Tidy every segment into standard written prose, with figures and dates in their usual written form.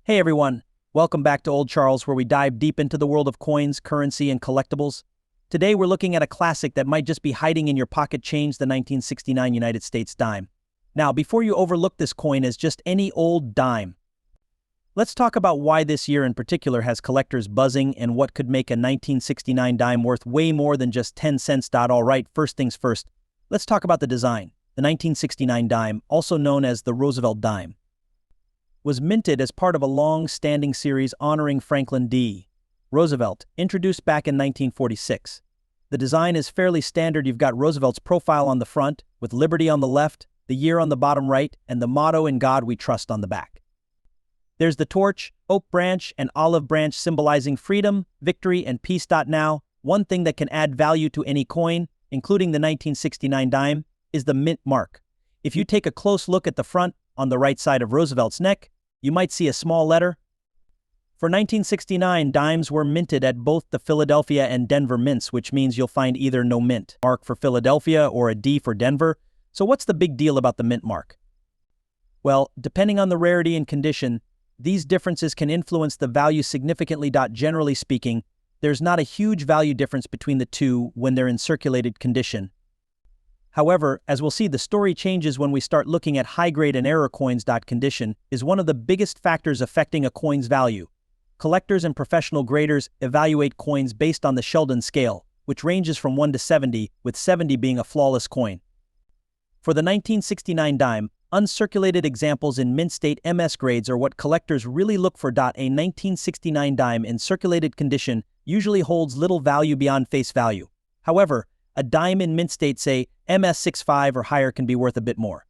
Hey everyone, welcome back to Old Charles, where we dive deep into the world of coins, currency, and collectibles. Today we're looking at a classic that might just be hiding in your pocket change, the 1969 United States dime. Now, before you overlook this coin as just any old dime, let's talk about why this year in particular has collectors buzzing and what could make a 1969 dime worth way more than just 10 cents. Alright, first things first, let's talk about the design. The 1969 dime, also known as the Roosevelt dime, was minted as part of a long-standing series honoring Franklin D. Roosevelt, introduced back in 1946. The design is fairly standard. You've got Roosevelt's profile on the front, with liberty on the left, the year on the bottom right, and the motto "In God We Trust" on the back. There's the torch, oak branch, and olive branch symbolizing freedom, victory, and peace. Now, one thing that can add value to any coin, including the 1969 dime, is the mint mark. If you take a close look at the front, on the right side of Roosevelt's neck, you might see a small letter. For 1969, dimes were minted at both the Philadelphia and Denver mints, which means you'll find either no mint mark for Philadelphia or a D for Denver. So what's the big deal about the mint mark? Well, depending on the rarity and condition, these differences can influence the value significantly. Generally speaking, there's not a huge value difference between the two when they're in circulated condition. However, as we'll see, the story changes when we start looking at high-grade and error coins. Condition is one of the biggest factors affecting a coin's value. Collectors and professional graders evaluate coins based on the Sheldon scale, which ranges from 1 to 70, with 70 being a flawless coin. For the 1969 dime, uncirculated examples in mint state MS grades are what collectors really look for. A 1969 dime in circulated condition usually holds little value beyond face value. However, a dime in mint state, say MS65 or higher, can be worth a bit more.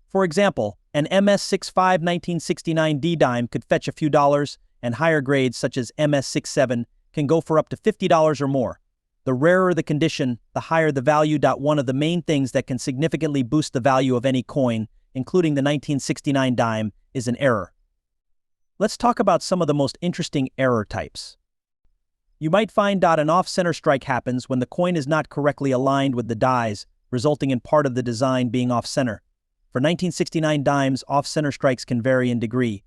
For example, an MS65 1969 D dime could fetch a few dollars, and higher grades such as MS67 can go for up to $50 or more. The rarer the condition, the higher the value. One of the main things that can significantly boost the value of any coin, including the 1969 dime, is an error. Let's talk about some of the most interesting error types. You might find an off-center strike happens when the coin is not correctly aligned with the dies, resulting in part of the design being off-center. For 1969 dimes, off-center strikes can vary in degree.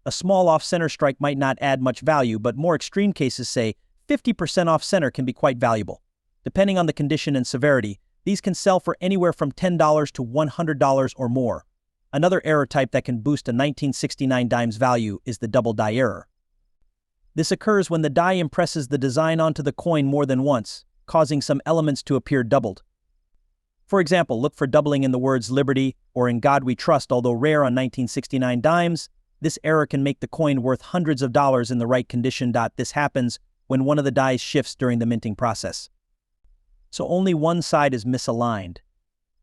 A small off-center strike might not add much value, but more extreme cases, say 50% off-center, can be quite valuable. Depending on the condition and severity, these can sell for anywhere from $10 to $100 or more. Another error type that can boost a 1969 dime's value is the double die error. This occurs when the die impresses the design onto the coin more than once, causing some elements to appear doubled. For example, look for doubling in the words "Liberty" or "In God We Trust." Although rare on 1969 dimes, this error can make the coin worth hundreds of dollars in the right condition. This happens when one of the dies shifts during the minting process. So only one side is misaligned.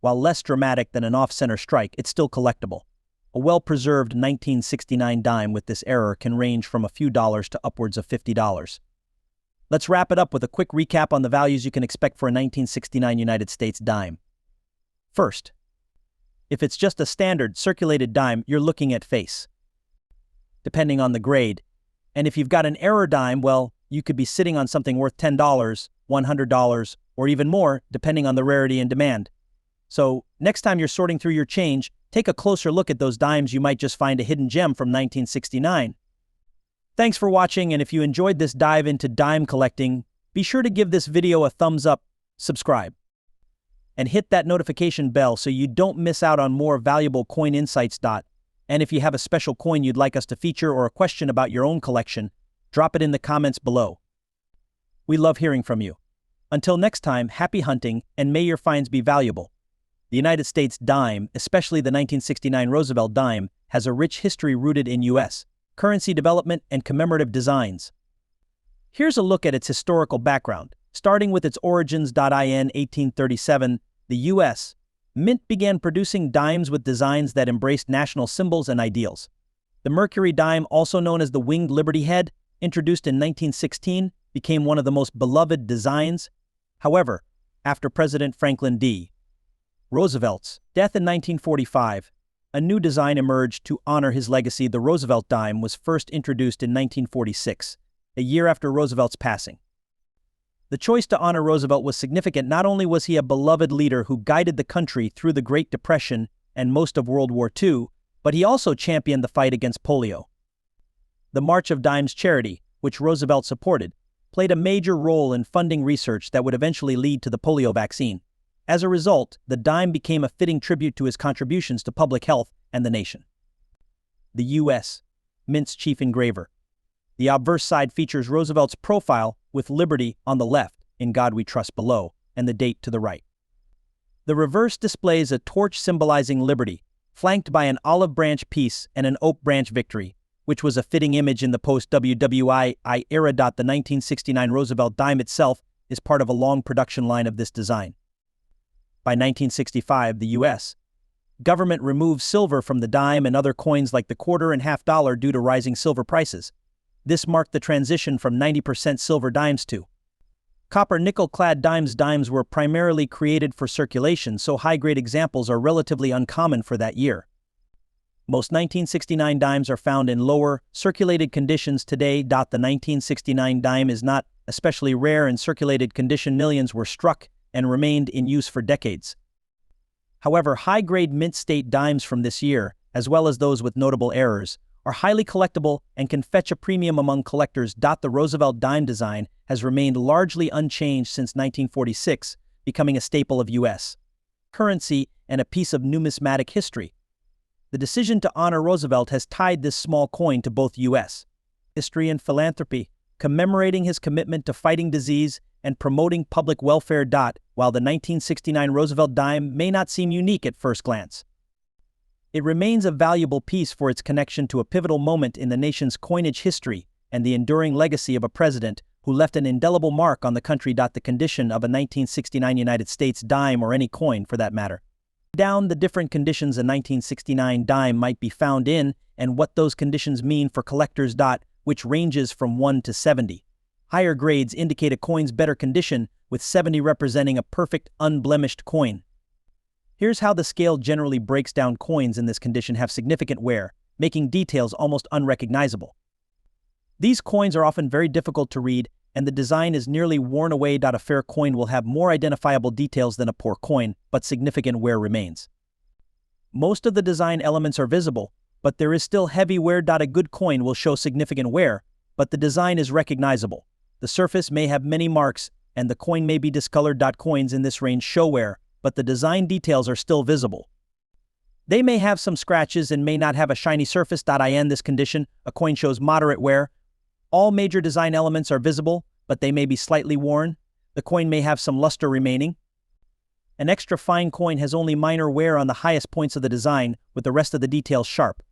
While less dramatic than an off-center strike, it's still collectible. A well-preserved 1969 dime with this error can range from a few dollars to upwards of $50. Let's wrap it up with a quick recap on the values you can expect for a 1969 United States dime. First, if it's just a standard circulated dime, you're looking at face, depending on the grade. And if you've got an error dime, well, you could be sitting on something worth $10, $100, or even more, depending on the rarity and demand. So, next time you're sorting through your change, take a closer look at those dimes. You might just find a hidden gem from 1969. Thanks for watching, and if you enjoyed this dive into dime collecting, be sure to give this video a thumbs up, subscribe, and hit that notification bell so you don't miss out on more valuable coin insights. And if you have a special coin you'd like us to feature or a question about your own collection, drop it in the comments below. We love hearing from you. Until next time, happy hunting, and may your finds be valuable. The United States dime, especially the 1969 Roosevelt dime, has a rich history rooted in U.S. currency development and commemorative designs. Here's a look at its historical background. Starting with its origins. In 1837, the U.S. Mint began producing dimes with designs that embraced national symbols and ideals. The Mercury dime, also known as the Winged Liberty Head, introduced in 1916, became one of the most beloved designs. However, after President Franklin D. Roosevelt's death in 1945, a new design emerged to honor his legacy. The Roosevelt dime was first introduced in 1946, a year after Roosevelt's passing. The choice to honor Roosevelt was significant. Not only was he a beloved leader who guided the country through the Great Depression and most of World War II, but he also championed the fight against polio. The March of Dimes charity, which Roosevelt supported, played a major role in funding research that would eventually lead to the polio vaccine. As a result, the dime became a fitting tribute to his contributions to public health and the nation. The U.S. Mint's chief engraver. The obverse side features Roosevelt's profile with Liberty on the left, In God We Trust below, and the date to the right. The reverse displays a torch symbolizing liberty, flanked by an olive branch peace and an oak branch victory, which was a fitting image in the post-WWII era. The 1969 Roosevelt dime itself is part of a long production line of this design. By 1965, the U.S. government removed silver from the dime and other coins like the quarter and half dollar due to rising silver prices. This marked the transition from 90% silver dimes to copper nickel-clad dimes. Dimes were primarily created for circulation, so high-grade examples are relatively uncommon for that year. Most 1969 dimes are found in lower, circulated conditions today. The 1969 dime is not especially rare in circulated condition. Millions were struck and remained in use for decades. However, high-grade mint state dimes from this year, as well as those with notable errors, are highly collectible and can fetch a premium among collectors. The Roosevelt dime design has remained largely unchanged since 1946, becoming a staple of U.S. currency and a piece of numismatic history. The decision to honor Roosevelt has tied this small coin to both U.S. history and philanthropy, commemorating his commitment to fighting disease and promoting public welfare. While the 1969 Roosevelt dime may not seem unique at first glance, it remains a valuable piece for its connection to a pivotal moment in the nation's coinage history and the enduring legacy of a president who left an indelible mark on the country. The condition of a 1969 United States dime, or any coin for that matter. Down the different conditions a 1969 dime might be found in and what those conditions mean for collectors. Which ranges from 1 to 70. Higher grades indicate a coin's better condition, with 70 representing a perfect, unblemished coin. Here's how the scale generally breaks down. Coins in this condition have significant wear, making details almost unrecognizable. These coins are often very difficult to read, and the design is nearly worn away. A fair coin will have more identifiable details than a poor coin, but significant wear remains. Most of the design elements are visible, but there is still heavy wear. A good coin will show significant wear, but the design is recognizable. The surface may have many marks, and the coin may be discolored. Coins in this range show wear, but the design details are still visible. They may have some scratches and may not have a shiny surface. In this condition, a coin shows moderate wear. All major design elements are visible, but they may be slightly worn. The coin may have some luster remaining. An extra fine coin has only minor wear on the highest points of the design, with the rest of the details sharp.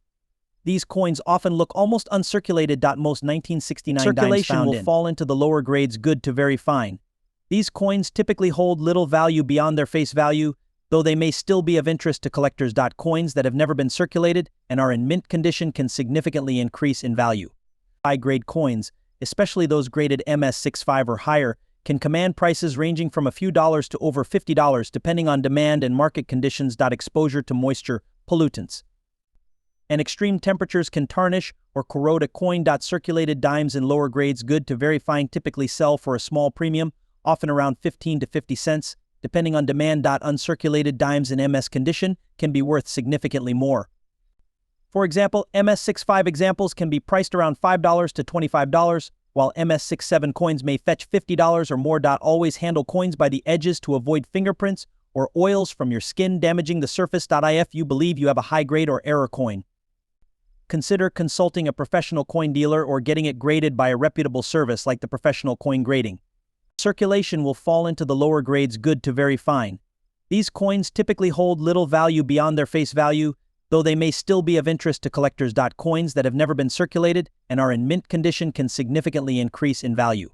These coins often look almost uncirculated. Most 1969 circulation dimes will fall into the lower grades good to very fine. These coins typically hold little value beyond their face value, though they may still be of interest to collectors. Coins that have never been circulated and are in mint condition can significantly increase in value. High-grade coins, especially those graded MS65 or higher, can command prices ranging from a few dollars to over $50 depending on demand and market conditions. Exposure to moisture, pollutants, and extreme temperatures can tarnish or corrode a coin. Circulated dimes in lower grades good to very fine typically sell for a small premium, often around 15 to 50 cents, depending on demand. Uncirculated dimes in MS condition can be worth significantly more. For example, MS65 examples can be priced around $5 to $25, while MS67 coins may fetch $50 or more. Always handle coins by the edges to avoid fingerprints or oils from your skin damaging the surface. If you believe you have a high-grade or error coin, consider consulting a professional coin dealer or getting it graded by a reputable service like the Professional Coin Grading. Circulation will fall into the lower grades good to very fine. These coins typically hold little value beyond their face value, though they may still be of interest to collectors. Coins that have never been circulated and are in mint condition can significantly increase in value.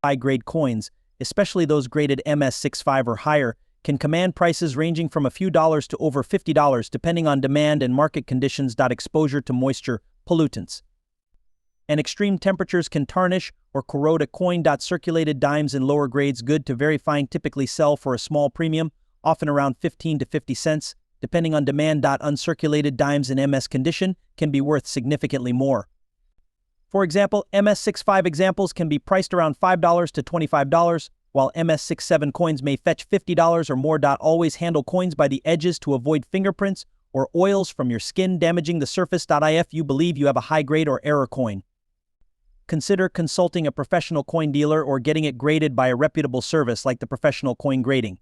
High-grade coins, especially those graded MS65 or higher, can command prices ranging from a few dollars to over $50 depending on demand and market conditions. Exposure to moisture, pollutants, and extreme temperatures can tarnish or corrode a coin. Circulated dimes in lower grades good to very fine typically sell for a small premium, often around 15 to 50 cents, depending on demand. Uncirculated dimes in MS condition can be worth significantly more. For example, MS65 examples can be priced around $5 to $25, while MS67 coins may fetch $50 or more. Always handle coins by the edges to avoid fingerprints or oils from your skin damaging the surface. If you believe you have a high-grade or error coin, consider consulting a professional coin dealer or getting it graded by a reputable service like the Professional Coin Grading.